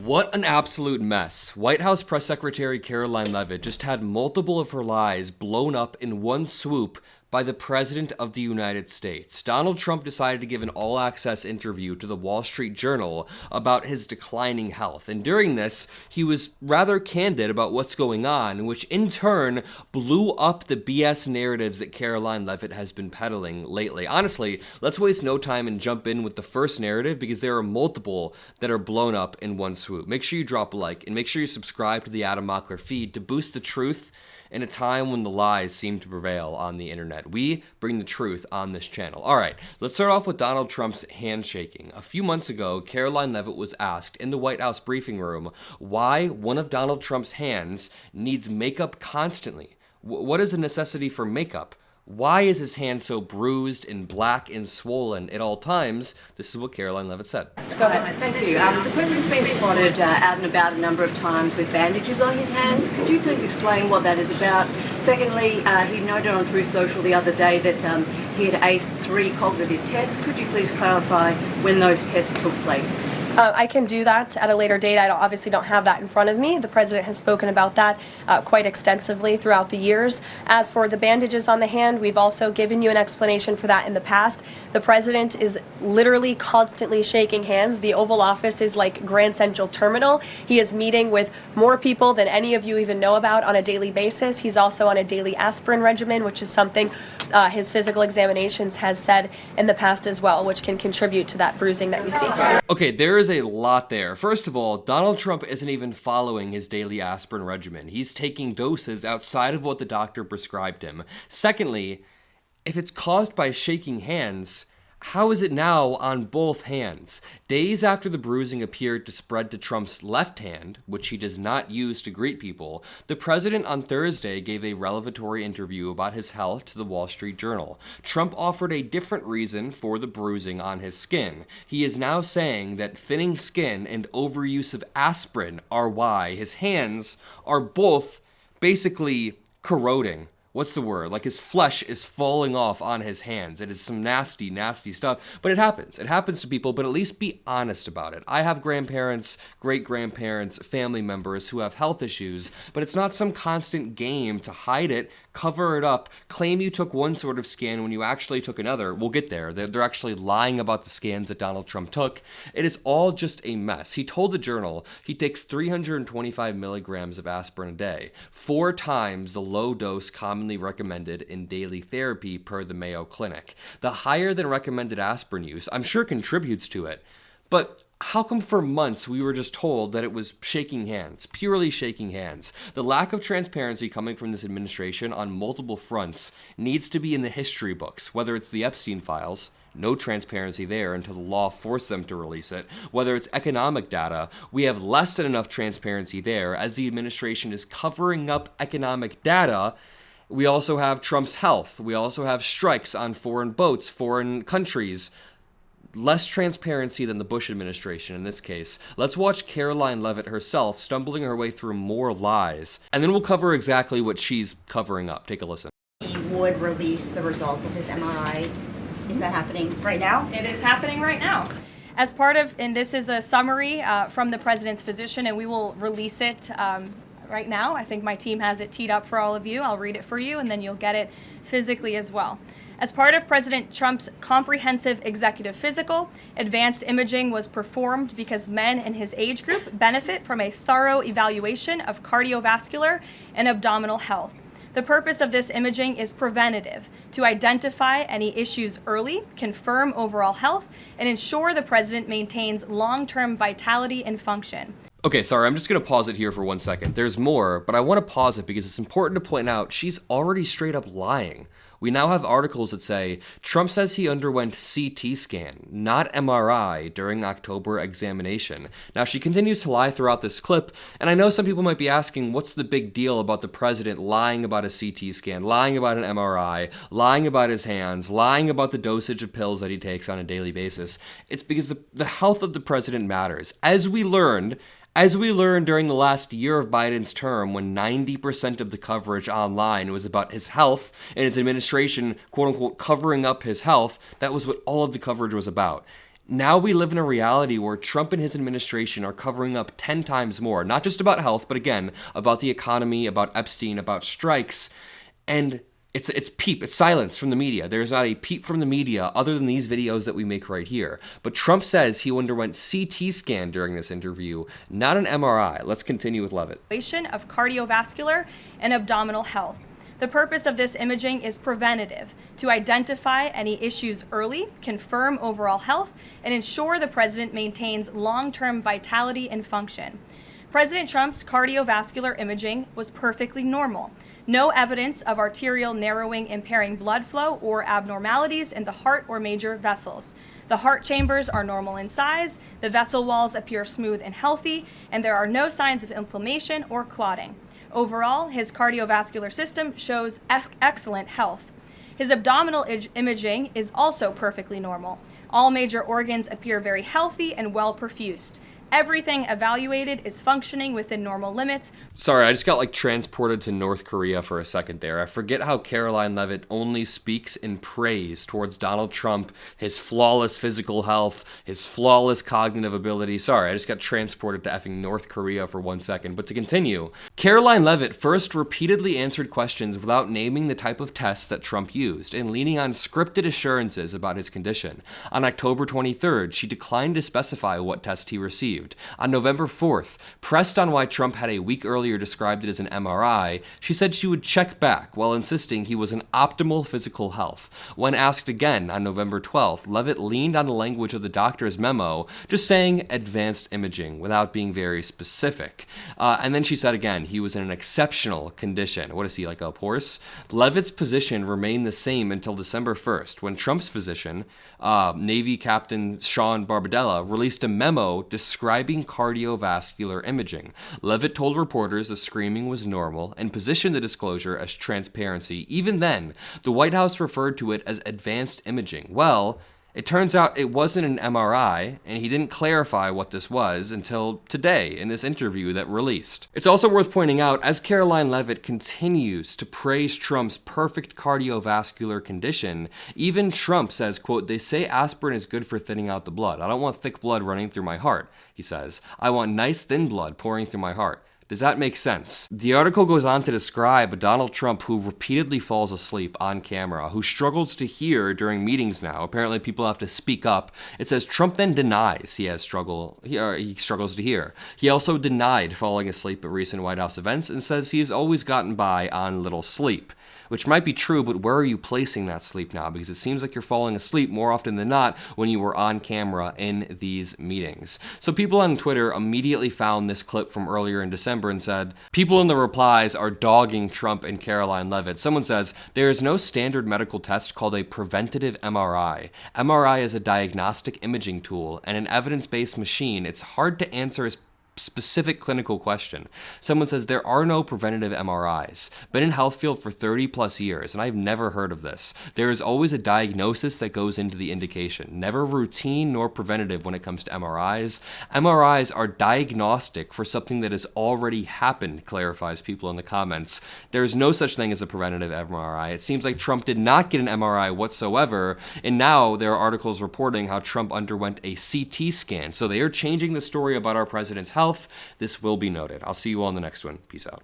What an absolute mess. White House Press Secretary Karoline Leavitt just had multiple of her lies blown up in one swoop by the President of the United States. Donald Trump decided to give an all-access interview to the Wall Street Journal about his declining health. And during this, he was rather candid about what's going on, which in turn blew up the BS narratives that Karoline Leavitt has been peddling lately. Honestly, let's waste no time and jump in with the first narrative because there are multiple that are blown up in one swoop. Make sure you drop a like and make sure you subscribe to the Adam Mockler feed to boost the truth in a time when the lies seem to prevail on the internet. We bring the truth on this channel. All right, let's start off with Donald Trump's handshaking. A few months ago, Karoline Leavitt was asked in the White House briefing room why one of Donald Trump's hands needs makeup constantly. What is the necessity for makeup? Why is his hand so bruised and black and swollen at all times? This is what Karoline Leavitt said. Go ahead. Thank you. The President's been spotted out and about a number of times with bandages on his hands. Could you please explain what that is about? Secondly, he noted on Truth Social the other day that he had aced 3 cognitive tests. Could you please clarify when those tests took place? I can do that at a later date. I obviously don't have that in front of me. The President has spoken about that quite extensively throughout the years. As for the bandages on the hand, we've also given you an explanation for that in the past. The President is literally constantly shaking hands. The Oval Office is like Grand Central Terminal. He is meeting with more people than any of you even know about on a daily basis. He's also on a daily aspirin regimen, which is something his physical examinations has said in the past as well, which can contribute to that bruising that you see here. Okay, there is a lot there. First of all, Donald Trump isn't even following his daily aspirin regimen. He's taking doses outside of what the doctor prescribed him. Secondly, if it's caused by shaking hands, how is it now on both hands? Days after the bruising appeared to spread to Trump's left hand, which he does not use to greet people, the president on Thursday gave a revelatory interview about his health to the Wall Street Journal. Trump offered a different reason for the bruising on his skin. He is now saying that thinning skin and overuse of aspirin are why his hands are both basically corroding. What's the word? Like his flesh is falling off on his hands. It is some nasty, nasty stuff. But it happens. It happens to people, but at least be honest about it. I have grandparents, great-grandparents, family members who have health issues, but it's not some constant game to hide it, cover it up, claim you took one sort of scan when you actually took another. We'll get there. They're actually lying about the scans that Donald Trump took. It is all just a mess. He told the Journal he takes 325 milligrams of aspirin a day, 4 times the low dose commonly recommended in daily therapy per the Mayo Clinic. The higher than recommended aspirin use, I'm sure, contributes to it. But how come for months we were just told that it was shaking hands, purely shaking hands? The lack of transparency coming from this administration on multiple fronts needs to be in the history books, whether it's the Epstein files, no transparency there until the law forced them to release it. Whether it's economic data, we have less than enough transparency there as the administration is covering up economic data. We also have Trump's health. We also have strikes on foreign boats, foreign countries. Less transparency than the Bush administration in this case. Let's watch Karoline Leavitt herself stumbling her way through more lies, and then we'll cover exactly what she's covering up. Take a listen. He would release the results of his MRI. Is that happening right now? It is happening right now. As part of, and this is a summary from the President's physician, and we will release it right now. I think my team has it teed up for all of you. I'll read it for you, and then you'll get it physically as well. As part of President Trump's comprehensive executive physical, advanced imaging was performed because men in his age group benefit from a thorough evaluation of cardiovascular and abdominal health. The purpose of this imaging is preventative, to identify any issues early, confirm overall health, and ensure the president maintains long-term vitality and function. Okay, sorry, I'm just going to pause it here for 1 second. There's more, but I want to pause it because it's important to point out she's already straight up lying. We now have articles that say Trump says he underwent CT scan, not MRI, during October examination. Now, she continues to lie throughout this clip, and I know some people might be asking, what's the big deal about the president lying about a CT scan, lying about an MRI, lying about his hands, lying about the dosage of pills that he takes on a daily basis? It's because the health of the president matters. As we learned during the last year of Biden's term, when 90% of the coverage online was about his health and his administration, quote unquote, covering up his health, that was what all of the coverage was about. Now we live in a reality where Trump and his administration are covering up 10 times more, not just about health, but again, about the economy, about Epstein, about strikes, and it's silence from the media. There's not a peep from the media other than these videos that we make right here. But Trump says he underwent CT scan during this interview, not an MRI. Let's continue with Levitt. Of cardiovascular and abdominal health. The purpose of this imaging is preventative, to identify any issues early, confirm overall health, and ensure the president maintains long-term vitality and function. President Trump's cardiovascular imaging was perfectly normal. No evidence of arterial narrowing impairing blood flow or abnormalities in the heart or major vessels. The heart chambers are normal in size, the vessel walls appear smooth and healthy, and there are no signs of inflammation or clotting. Overall, his cardiovascular system shows excellent health. His abdominal imaging is also perfectly normal. All major organs appear very healthy and well perfused. Everything evaluated is functioning within normal limits. Sorry, I just got transported to North Korea for a second there. I forget how Karoline Levitt only speaks in praise towards Donald Trump, his flawless physical health, his flawless cognitive ability. Sorry, I just got transported to effing North Korea for 1 second. But to continue, Karoline Levitt first repeatedly answered questions without naming the type of tests that Trump used and leaning on scripted assurances about his condition. On October 23rd, she declined to specify what test he received. On November 4th, pressed on why Trump had a week earlier described it as an MRI, she said she would check back while insisting he was in optimal physical health. When asked again on November 12th, Levitt leaned on the language of the doctor's memo, just saying advanced imaging without being very specific. And then she said again he was in an exceptional condition. What is he, like a horse? Levitt's position remained the same until December 1st, when Trump's physician, Navy Captain Sean Barbadella, released a memo describing cardiovascular imaging. Levitt told reporters the screaming was normal and positioned the disclosure as transparency. Even then, the White House referred to it as advanced imaging. Well, it turns out it wasn't an MRI, and he didn't clarify what this was until today in this interview that released. It's also worth pointing out, as Karoline Levitt continues to praise Trump's perfect cardiovascular condition, even Trump says, quote, "They say aspirin is good for thinning out the blood. I don't want thick blood running through my heart," he says. "I want nice thin blood pouring through my heart." Does that make sense? The article goes on to describe a Donald Trump who repeatedly falls asleep on camera, who struggles to hear during meetings now. Apparently people have to speak up. It says Trump then denies he struggles to hear. He also denied falling asleep at recent White House events and says he has always gotten by on little sleep. Which might be true, but where are you placing that sleep now? Because it seems like you're falling asleep more often than not when you were on camera in these meetings. So people on Twitter immediately found this clip from earlier in December and said, people in the replies are dogging Trump and Karoline Levitt. Someone says, there is no standard medical test called a preventative MRI. MRI is a diagnostic imaging tool and an evidence-based machine. It's hard to answer a specific clinical question. Someone says there are no preventative MRIs. Been in health field for 30 plus years and I've never heard of this. There is always a diagnosis that goes into the indication. Never routine nor preventative when it comes to MRIs. MRIs are diagnostic for something that has already happened, clarifies people in the comments. There is no such thing as a preventative MRI. It seems like Trump did not get an MRI whatsoever, and now there are articles reporting how Trump underwent a CT scan. So they are changing the story about our president's health. This will be noted. I'll see you all in the next one. Peace out.